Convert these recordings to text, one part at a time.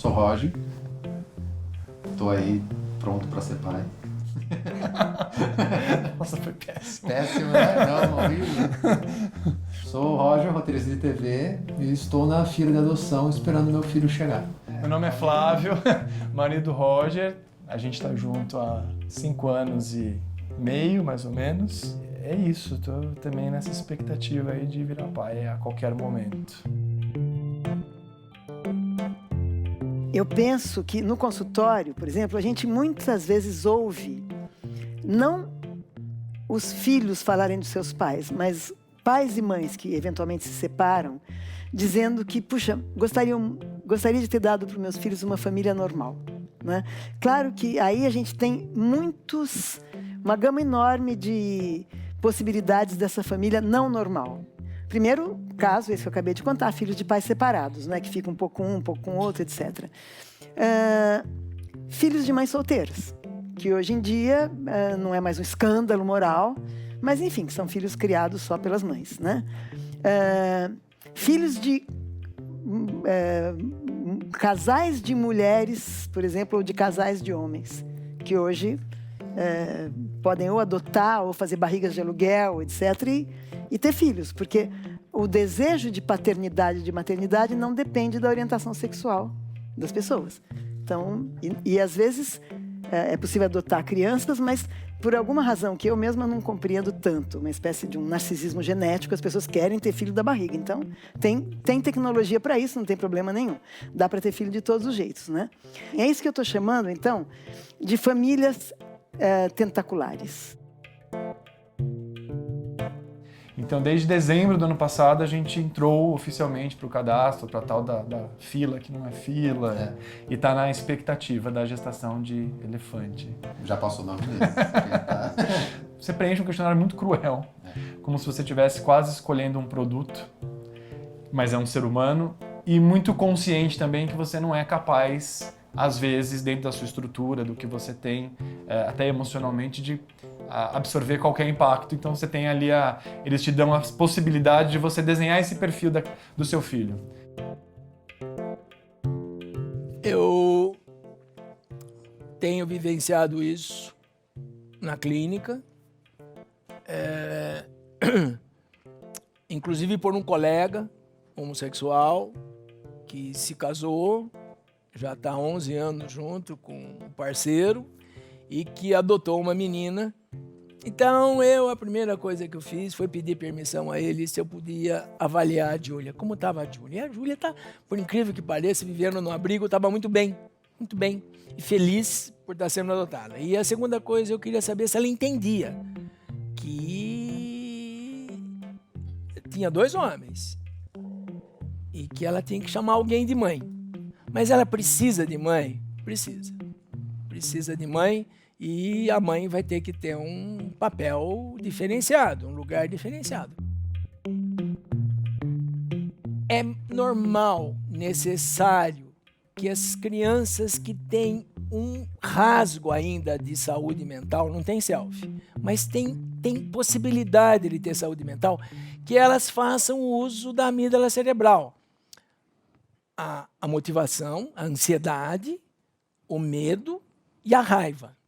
Sou Roger. Tô aí pronto pra ser pai. Nossa, foi péssimo. Péssimo, né? Não, horrível. Sou o Roger, roteirista de TV, e estou na fila de adoção esperando meu filho chegar. Meu nome é Flávio, marido do Roger. A gente está junto há 5 anos e meio, mais ou menos. É isso, tô também nessa expectativa aí de virar pai a qualquer momento. Eu penso que no consultório, por exemplo, a gente muitas vezes ouve não os filhos falarem dos seus pais, mas pais e mães que eventualmente se separam, dizendo que, puxa, gostaria de ter dado para os meus filhos uma família normal, né? Claro que aí a gente tem uma gama enorme de possibilidades dessa família não normal. Primeiro caso, esse que eu acabei de contar, filhos de pais separados, né, que ficam um pouco com um pouco com o outro, etc. Filhos de mães solteiras, que hoje em dia não é mais um escândalo moral, mas enfim, são filhos criados só pelas mães, né? Filhos de casais de mulheres, por exemplo, ou de casais de homens, que hoje podem ou adotar ou fazer barrigas de aluguel, etc., e ter filhos, porque o desejo de paternidade e de maternidade não depende da orientação sexual das pessoas. Então, às vezes é possível adotar crianças, mas por alguma razão que eu mesma não compreendo tanto, uma espécie de um narcisismo genético, as pessoas querem ter filho da barriga. Então, tem tecnologia para isso, não tem problema nenhum. Dá para ter filho de todos os jeitos, né? E é isso que eu estou chamando, então, de famílias tentaculares. Então, desde dezembro do ano passado, a gente entrou oficialmente para o cadastro, para a tal da fila, que não é fila, e está na expectativa da gestação de elefante. Já passou 9 meses. Você preenche um questionário muito cruel, como se você estivesse quase escolhendo um produto, mas é um ser humano, e muito consciente também que você não é capaz, às vezes, dentro da sua estrutura, do que você tem, até emocionalmente, de absorver qualquer impacto. Então você tem ali eles te dão a possibilidade de você desenhar esse perfil do seu filho. Eu tenho vivenciado isso na clínica, inclusive por um colega homossexual que se casou, já está há 11 anos junto com um parceiro e que adotou uma menina. Então, a primeira coisa que eu fiz foi pedir permissão a ele se eu podia avaliar a Júlia. Como estava a Júlia? A Júlia está, por incrível que pareça, vivendo no abrigo, estava muito bem, e feliz por estar sendo adotada. E a segunda coisa, eu queria saber se ela entendia que tinha 2 homens e que ela tinha que chamar alguém de mãe. Mas ela precisa de mãe? Precisa de mãe. E a mãe vai ter que ter um papel diferenciado, um lugar diferenciado. É normal, necessário, que as crianças que têm um rasgo ainda de saúde mental, não tem selfie, mas tem possibilidade de ter saúde mental, que elas façam uso da amígdala cerebral. A motivação, a ansiedade, o medo e a raiva.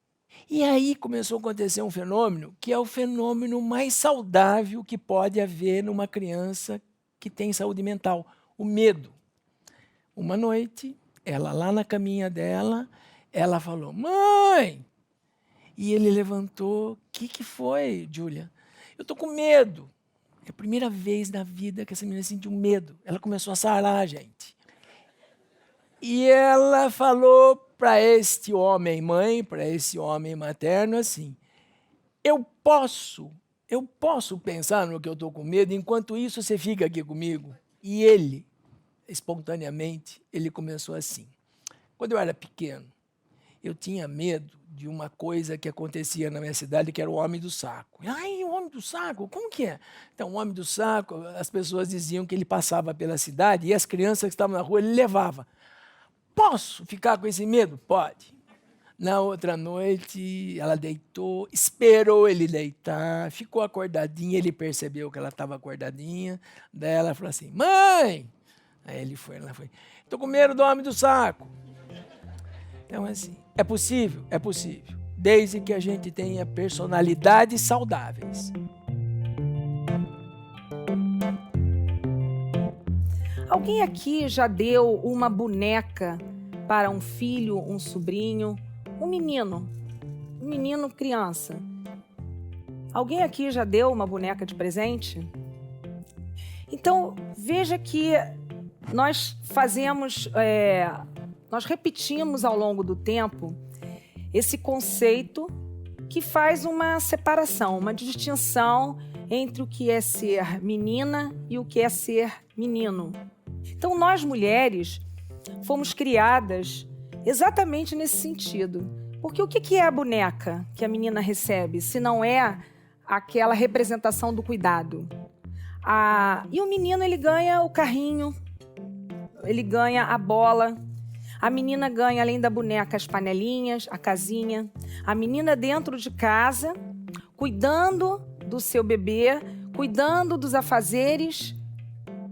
E aí começou a acontecer um fenômeno que é o fenômeno mais saudável que pode haver numa criança que tem saúde mental, o medo. Uma noite, ela lá na caminha dela, ela falou, mãe! E ele levantou, o que foi, Júlia? Eu tô com medo. É a primeira vez na vida que essa menina sentiu medo. Ela começou a sarar, gente. E ela falou para este homem mãe, para esse homem materno, assim, eu posso pensar no que eu estou com medo, enquanto isso você fica aqui comigo. E ele, espontaneamente, ele começou assim. Quando eu era pequeno, eu tinha medo de uma coisa que acontecia na minha cidade, que era o homem do saco. Ai, o homem do saco? Como que é? Então, o homem do saco, as pessoas diziam que ele passava pela cidade e as crianças que estavam na rua, ele levava. Posso ficar com esse medo? Pode. Na outra noite, ela deitou, esperou ele deitar, ficou acordadinha, ele percebeu que ela estava acordadinha. Daí ela falou assim, mãe, Aí ela foi. Tô com medo do homem do saco. Então, assim, é possível? É possível. Desde que a gente tenha personalidades saudáveis. Alguém aqui já deu uma boneca para um filho, um sobrinho, um menino criança? Alguém aqui já deu uma boneca de presente? Então, veja que nós nós repetimos ao longo do tempo esse conceito que faz uma separação, uma distinção entre o que é ser menina e o que é ser menino. Então, nós mulheres fomos criadas exatamente nesse sentido. Porque o que é a boneca que a menina recebe, se não é aquela representação do cuidado? E o menino, ele ganha o carrinho, ele ganha a bola. A menina ganha, além da boneca, as panelinhas, a casinha. A menina dentro de casa, cuidando do seu bebê, cuidando dos afazeres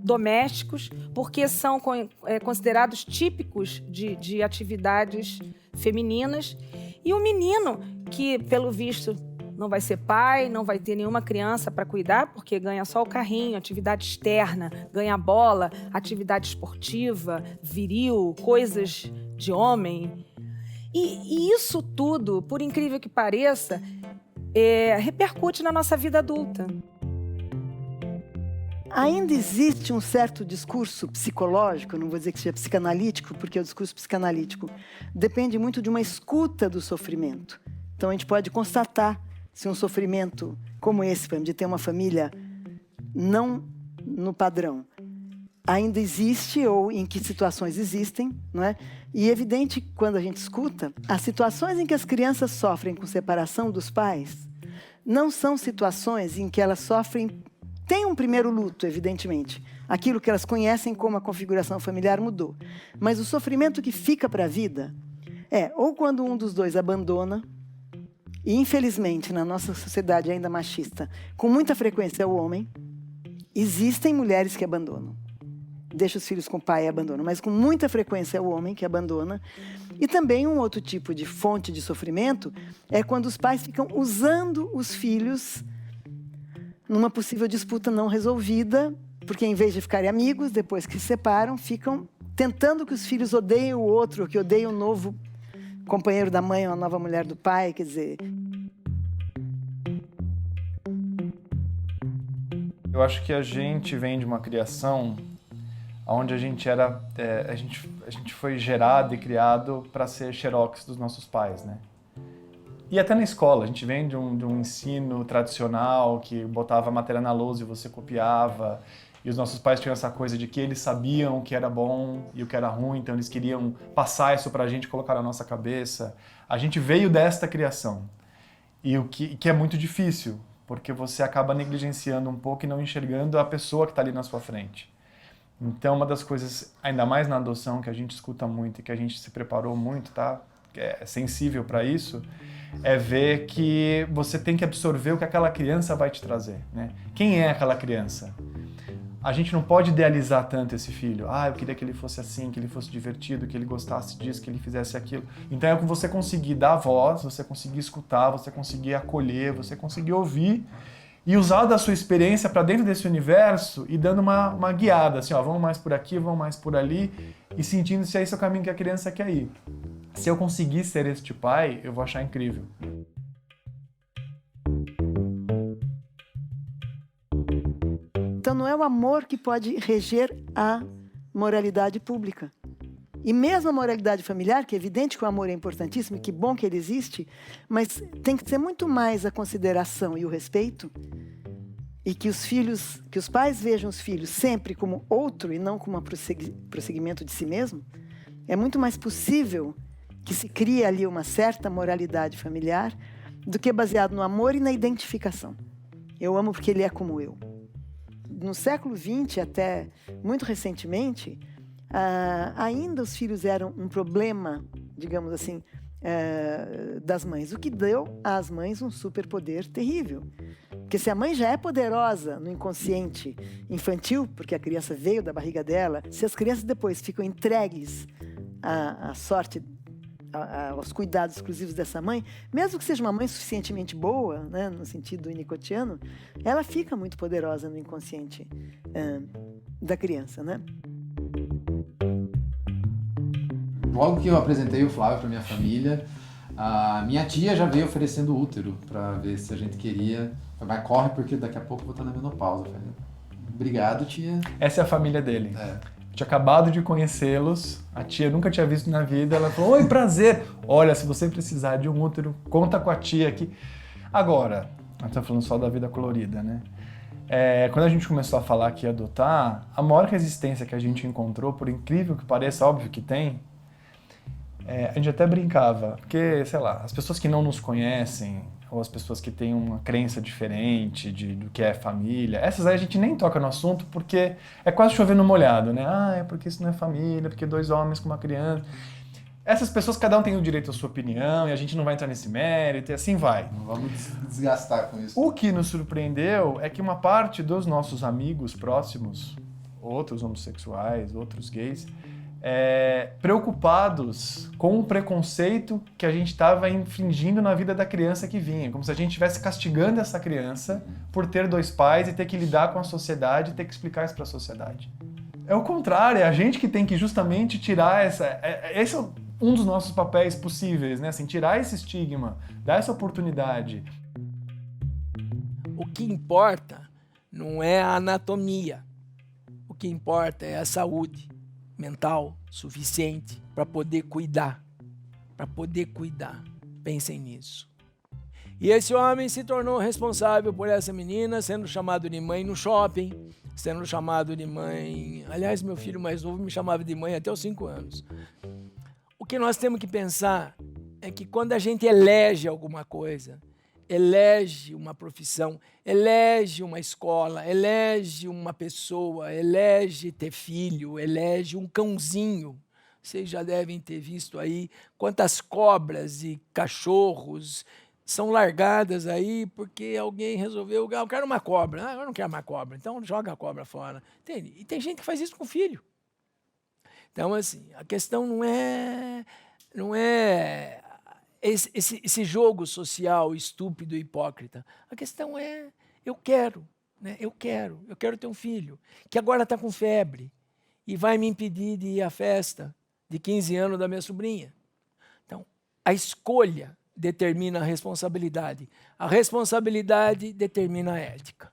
domésticos, porque são considerados típicos de atividades femininas. E o menino, que pelo visto não vai ser pai, não vai ter nenhuma criança para cuidar, porque ganha só o carrinho, atividade externa, ganha bola, atividade esportiva, viril, coisas de homem. E isso tudo, por incrível que pareça, repercute na nossa vida adulta. Ainda existe um certo discurso psicológico, não vou dizer que seja psicanalítico, porque o discurso psicanalítico depende muito de uma escuta do sofrimento. Então, a gente pode constatar se um sofrimento como esse, de ter uma família não no padrão, ainda existe ou em que situações existem, não é? E é evidente, quando a gente escuta, as situações em que as crianças sofrem com separação dos pais não são situações em que elas sofrem. Tem um primeiro luto, evidentemente. Aquilo que elas conhecem como a configuração familiar mudou. Mas o sofrimento que fica para a vida é ou quando um dos dois abandona, e infelizmente na nossa sociedade ainda machista, com muita frequência é o homem. Existem mulheres que abandonam. Deixa os filhos com o pai e abandonam, mas com muita frequência é o homem que abandona. E também um outro tipo de fonte de sofrimento é quando os pais ficam usando os filhos numa possível disputa não resolvida, porque em vez de ficarem amigos, depois que se separam, ficam tentando que os filhos odeiem o outro, que odeiem o novo companheiro da mãe ou a nova mulher do pai, quer dizer. Eu acho que a gente vem de uma criação onde a gente foi gerado e criado para ser xerox dos nossos pais, né? E até na escola, a gente vem de um ensino tradicional que botava a matéria na lousa e você copiava. E os nossos pais tinham essa coisa de que eles sabiam o que era bom e o que era ruim, então eles queriam passar isso pra gente, colocar na nossa cabeça. A gente veio desta criação. E o que é muito difícil, porque você acaba negligenciando um pouco e não enxergando a pessoa que está ali na sua frente. Então, uma das coisas, ainda mais na adoção, que a gente escuta muito e que a gente se preparou muito, tá? É sensível para isso, é ver que você tem que absorver o que aquela criança vai te trazer, né? Quem é aquela criança? A gente não pode idealizar tanto esse filho. Eu queria que ele fosse assim, que ele fosse divertido, que ele gostasse disso, que ele fizesse aquilo. Então é você conseguir dar voz, você conseguir escutar, você conseguir acolher, você conseguir ouvir e usar da sua experiência para dentro desse universo e dando uma guiada, assim, vamos mais por aqui, vamos mais por ali, e sentindo se é esse o caminho que a criança quer ir. Se eu conseguir ser este pai, eu vou achar incrível. Então não é o amor que pode reger a moralidade pública. E mesmo a moralidade familiar, que é evidente que o amor é importantíssimo e que bom que ele existe, mas tem que ser muito mais a consideração e o respeito, e que os pais vejam os filhos sempre como outro e não como um prosseguimento de si mesmo. É muito mais possível que se crie ali uma certa moralidade familiar do que baseado no amor e na identificação. Eu amo porque ele é como eu. No século XX, até muito recentemente, ainda os filhos eram um problema, digamos assim, das mães, o que deu às mães um superpoder terrível. Porque se a mãe já é poderosa no inconsciente infantil, porque a criança veio da barriga dela, se as crianças depois ficam entregues à sorte, aos cuidados exclusivos dessa mãe, mesmo que seja uma mãe suficientemente boa, né, no sentido winnicottiano, ela fica muito poderosa no inconsciente da criança, né? Logo que eu apresentei o Flávio para minha família, a minha tia já veio oferecendo útero para ver se a gente queria. Mas corre porque daqui a pouco eu vou estar na menopausa. Eu falei, obrigado, tia. Essa é a família dele. Tinha acabado de conhecê-los, a tia nunca tinha visto na vida, ela falou, oi, prazer. Olha, se você precisar de um útero, conta com a tia aqui. Agora, a gente tá falando só da vida colorida, né? Quando a gente começou a falar que ia adotar, a maior resistência que a gente encontrou, por incrível que pareça, óbvio que tem, a gente até brincava, porque, sei lá, as pessoas que não nos conhecem, ou as pessoas que têm uma crença diferente do que é família, essas aí a gente nem toca no assunto porque é quase chover no molhado, né? É porque isso não é família, porque 2 homens com uma criança. Essas pessoas, cada um tem o direito à sua opinião e a gente não vai entrar nesse mérito e assim vai. Não vamos desgastar com isso. O que nos surpreendeu é que uma parte dos nossos amigos próximos, outros homossexuais, outros gays, preocupados com o preconceito que a gente estava infligindo na vida da criança que vinha, como se a gente estivesse castigando essa criança por ter 2 pais e ter que lidar com a sociedade e ter que explicar isso para a sociedade. É o contrário, é a gente que tem que justamente tirar esse é um dos nossos papéis possíveis, né? Assim, tirar esse estigma, dar essa oportunidade. O que importa não é a anatomia, o que importa é a saúde mental suficiente para poder cuidar, Pensem nisso. E esse homem se tornou responsável por essa menina, sendo chamado de mãe no shopping, sendo chamado de mãe... Aliás, meu filho mais novo me chamava de mãe até os 5 anos. O que nós temos que pensar é que quando a gente elege alguma coisa, elege uma profissão, elege uma escola, elege uma pessoa, elege ter filho, elege um cãozinho. Vocês já devem ter visto aí quantas cobras e cachorros são largadas aí porque alguém resolveu, eu quero uma cobra. Eu não quero uma cobra, então joga a cobra fora. Entende? E tem gente que faz isso com o filho. Então, assim, a questão não é esse jogo social estúpido e hipócrita. A questão é, eu quero ter um filho, que agora está com febre e vai me impedir de ir à festa de 15 anos da minha sobrinha. Então, a escolha determina a responsabilidade determina a ética.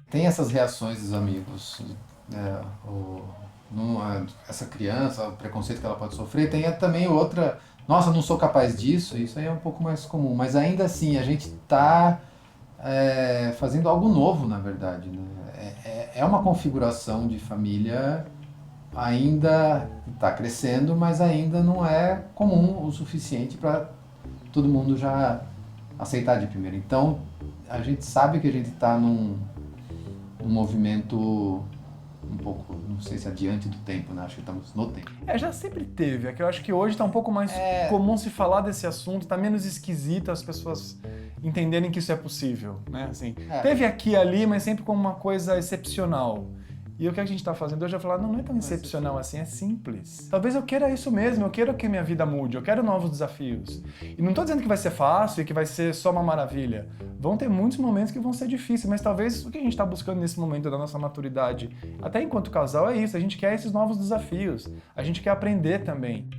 Tem essas reações dos amigos, essa criança, o preconceito que ela pode sofrer, tem também outra, nossa, não sou capaz disso, isso aí é um pouco mais comum, mas ainda assim a gente está fazendo algo novo, na verdade, né? É uma configuração de família, ainda está crescendo, mas ainda não é comum o suficiente para todo mundo já aceitar de primeira. Então, a gente sabe que a gente está num movimento um pouco, não sei se adiante do tempo, né? Acho que estamos no tempo. Já sempre teve, é que eu acho que hoje está um pouco mais comum se falar desse assunto, está menos esquisito as pessoas entenderem que isso é possível, né? Assim, teve aqui e ali, mas sempre como uma coisa excepcional. E o que a gente está fazendo hoje é falar, não é tão excepcional assim, é simples. Talvez eu queira isso mesmo, eu quero que minha vida mude, eu quero novos desafios. E não estou dizendo que vai ser fácil e que vai ser só uma maravilha. Vão ter muitos momentos que vão ser difíceis, mas talvez o que a gente está buscando nesse momento da nossa maturidade, até enquanto casal, é isso, a gente quer esses novos desafios, a gente quer aprender também.